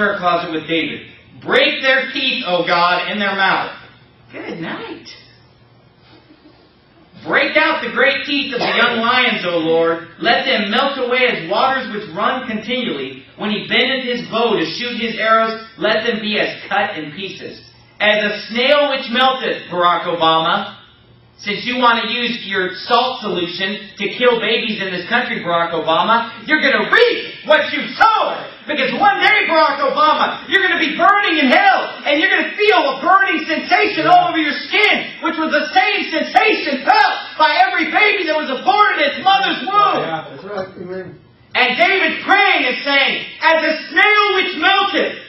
prayer closet with David. Break their teeth, O God, in their mouth. Good night. Break out the great teeth of the young lions, O Lord. Let them melt away as waters which run continually. When he bendeth his bow to shoot his arrows, let them be as cut in pieces. As a snail which melteth, Barack Obama. Since you want to use your salt solution to kill babies in this country, Barack Obama, you're going to reap what you sowed. Because one day, Barack Obama, you're going to be burning in hell, and you're going to feel a burning sensation all over your skin, which was the same sensation felt by every baby that was aborted in its mother's womb. Yeah, that's right. Amen. And David's praying and saying, as a snail which melteth.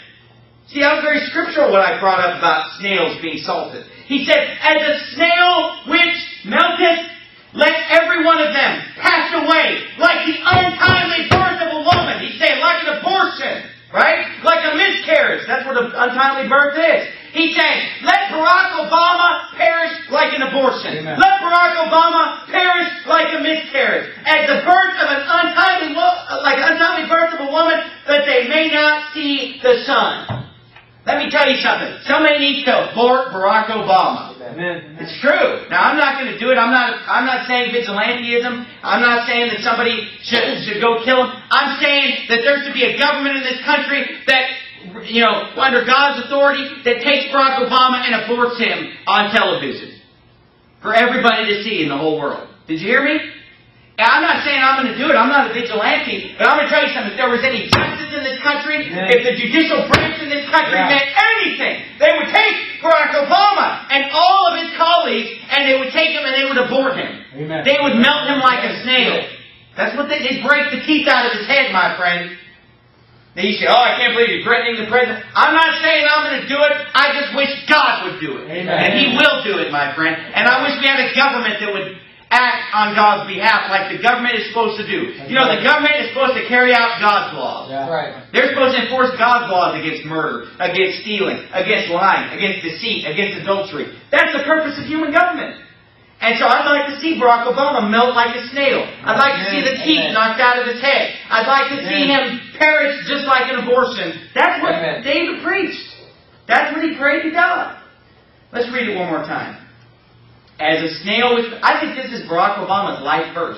See, that was very scriptural what I brought up about snails being salted. He said, as a snail which melteth, let every one of them pass away like the untimely birth of a woman. He's saying like an abortion, right? Like a miscarriage. That's what an untimely birth is. He's saying, let Barack Obama perish like an abortion. Amen. Let Barack Obama perish like a miscarriage. As the birth of an untimely birth of a woman, that they may not see the sun. Let me tell you something. Somebody needs to abort Barack Obama. Amen. It's true. Now, I'm not going to do it. I'm not saying vigilanteism. I'm not saying that somebody should go kill him. I'm saying that there should be a government in this country that, under God's authority, that takes Barack Obama and aborts him on television for everybody to see in the whole world. Did you hear me? I'm not saying I'm going to do it. I'm not a vigilante. But I'm going to tell you something. If there was any justice in this country, if the judicial branch in this country meant anything, they would take Barack Obama and all of his colleagues, and they would take him and they would abort him. Amen. They would melt him like a snail. That's what they'd break the teeth out of his head, my friend. Then you say, oh, I can't believe you're threatening the president. I'm not saying I'm going to do it. I just wish God would do it. Amen. And He will do it, my friend. And I wish we had a government that would act on God's behalf like the government is supposed to do. The government is supposed to carry out God's laws. Yeah. Right. They're supposed to enforce God's laws against murder, against stealing, against lying, against deceit, against adultery. That's the purpose of human government. And so I'd like to see Barack Obama melt like a snail. I'd like to see the teeth knocked out of his head. I'd like to see him perish just like an abortion. That's what David preached. That's what he prayed to God. Let's read it one more time. As a snail which... I think this is Barack Obama's life verse.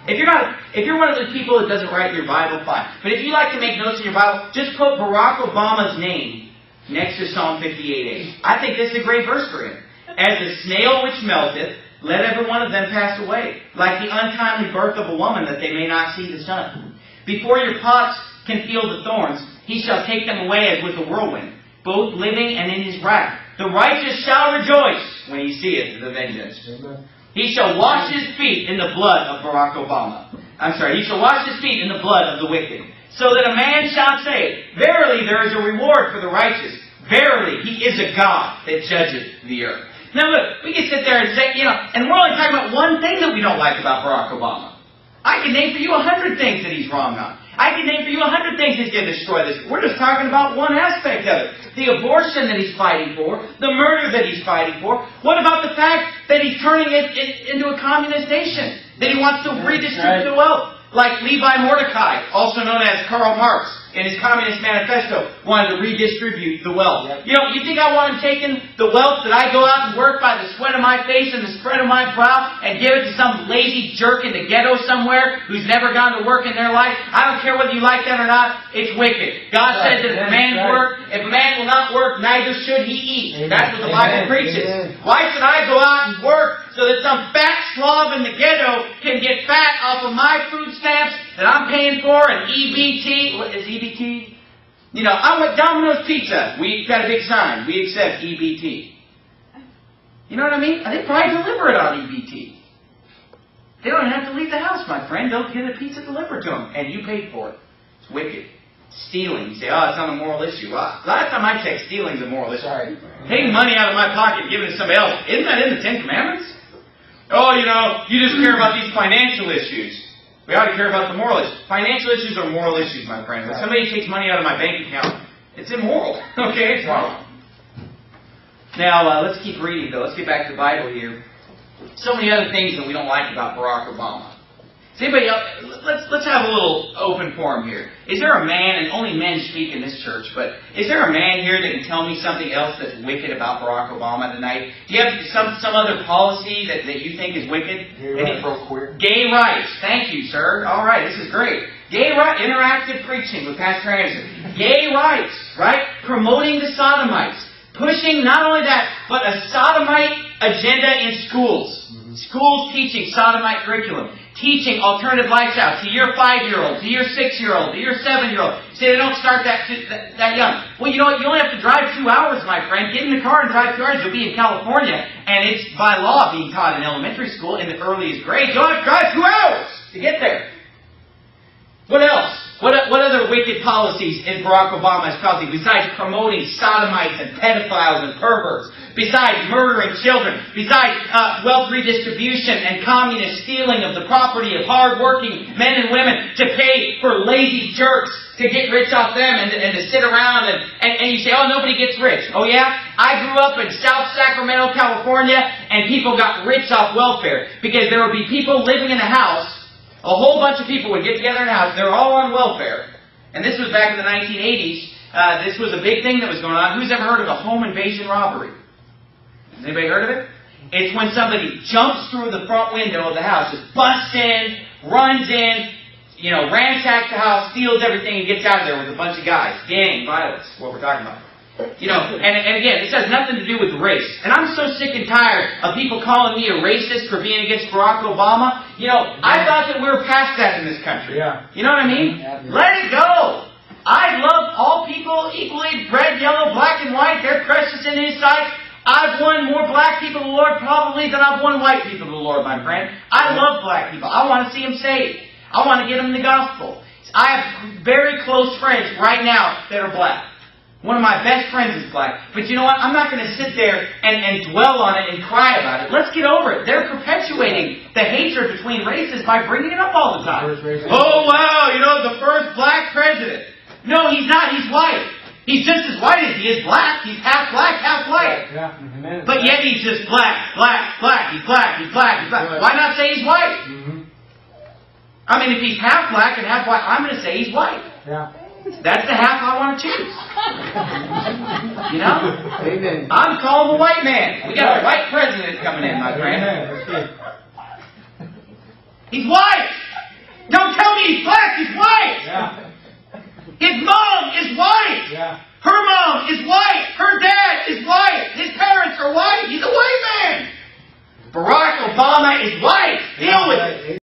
If you're one of those people that doesn't write your Bible, fine. But if you like to make notes in your Bible, just put Barack Obama's name next to Psalm 58:8. I think this is a great verse for him. As a snail which melteth, let every one of them pass away, like the untimely birth of a woman, that they may not see the sun. Before your pots can feel the thorns, he shall take them away as with a whirlwind, both living and in his wrath. The righteous shall rejoice when he seeth the vengeance. Amen. He shall wash his feet in the blood of Barack Obama. He shall wash his feet in the blood of the wicked, so that a man shall say, verily there is a reward for the righteous. Verily he is a God that judgeth the earth. Now look, we can sit there and say, and we're only talking about one thing that we don't like about Barack Obama. I can name for you 100 things that he's wrong on. I can name for you 100 things he's going to destroy this. We're just talking about one aspect of it. The abortion that he's fighting for. The murder that he's fighting for. What about the fact that he's turning it into a communist nation? That he wants to redistribute the wealth. Like Levi Mordecai, also known as Karl Marx, in his Communist Manifesto, wanted to redistribute the wealth. Yep. You think I want him taking the wealth that I go out and work by the sweat of my face and the spread of my brow and give it to some lazy jerk in the ghetto somewhere who's never gone to work in their life? I don't care whether you like that or not. It's wicked. God says that if a man will not work, neither should he eat. Amen. That's what the Bible preaches. Amen. Why should I go out and work so that some fat slob in the ghetto can get fat off of my food stamps that I'm paying for and EBT? What is EBT? I went Domino's Pizza. We got a big sign. We accept EBT. You know what I mean? They probably deliver it on EBT. They don't have to leave the house, my friend. They'll get a pizza delivered to them, and you paid for it. It's wicked. Stealing. You say, oh, it's not a moral issue. Well, last time I checked, stealing's a moral issue. Sorry. Taking money out of my pocket and giving it to somebody else. Isn't that in the Ten Commandments? Oh, you just care about these financial issues. We ought to care about the moral issues. Financial issues are moral issues, my friend. When somebody takes money out of my bank account, it's immoral. Okay? It's wrong. Now, let's keep reading, though. Let's get back to the Bible here. So many other things that we don't like about Barack Obama. Does anybody else, let's have a little open forum here. Is there a man, and only men speak in this church, but is there a man here that can tell me something else that's wicked about Barack Obama tonight? Do you have some other policy that you think is wicked? Gay rights. Thank you, sir. All right, this is great. Gay rights, interactive preaching with Pastor Anderson. Gay rights, right? Promoting the sodomites. Pushing not only that, but a sodomite agenda in schools. Schools teaching sodomite curriculum. Teaching alternative lifestyle to your 5-year-old, to your 6-year-old, to your 7-year-old. Say they don't start that young. Well, you know what? You only have to drive 2 hours, my friend. Get in the car and drive 2 hours. You'll be in California. And it's by law being taught in elementary school in the earliest grades. You only have to drive 2 hours to get there. What else? What other wicked policies is Barack Obama's policy besides promoting sodomites and pedophiles and perverts? Besides murdering children? Besides wealth redistribution and communist stealing of the property of hard-working men and women to pay for lazy jerks to get rich off them and to sit around and you say, oh, nobody gets rich. Oh, yeah? I grew up in South Sacramento, California, and people got rich off welfare because there would be people living in a house. A whole bunch of people would get together in a house. They're all on welfare. And this was back in the 1980s. This was a big thing that was going on. Who's ever heard of a home invasion robbery? Has anybody heard of it? It's when somebody jumps through the front window of the house, just busts in, runs in, ransacks the house, steals everything, and gets out of there with a bunch of guys. Gang violence, what we're talking about. And again, this has nothing to do with race. And I'm so sick and tired of people calling me a racist for being against Barack Obama. I thought that we were past that in this country. Yeah. You know what I mean? Yeah. Let it go. I love all people equally, red, yellow, black, and white. They're precious in His sight. I've won more black people to the Lord probably than I've won white people to the Lord, my friend. I love black people. I want to see them saved. I want to get them the gospel. I have very close friends right now that are black. One of my best friends is black. But you know what? I'm not going to sit there and dwell on it and cry about it. Let's get over it. They're perpetuating the hatred between races by bringing it up all the time. Oh, wow, the first black president. No, he's not. He's white. He's just as white as he is black. He's half black, half white. Yeah. But yet he's just black, black, black. He's black, he's black, he's black. Why not say he's white? I mean, if he's half black and half white, I'm going to say he's white. Yeah. That's the half I want to choose. Amen. I'm calling the white man. We got a white president coming in, my friend. Amen. He's white!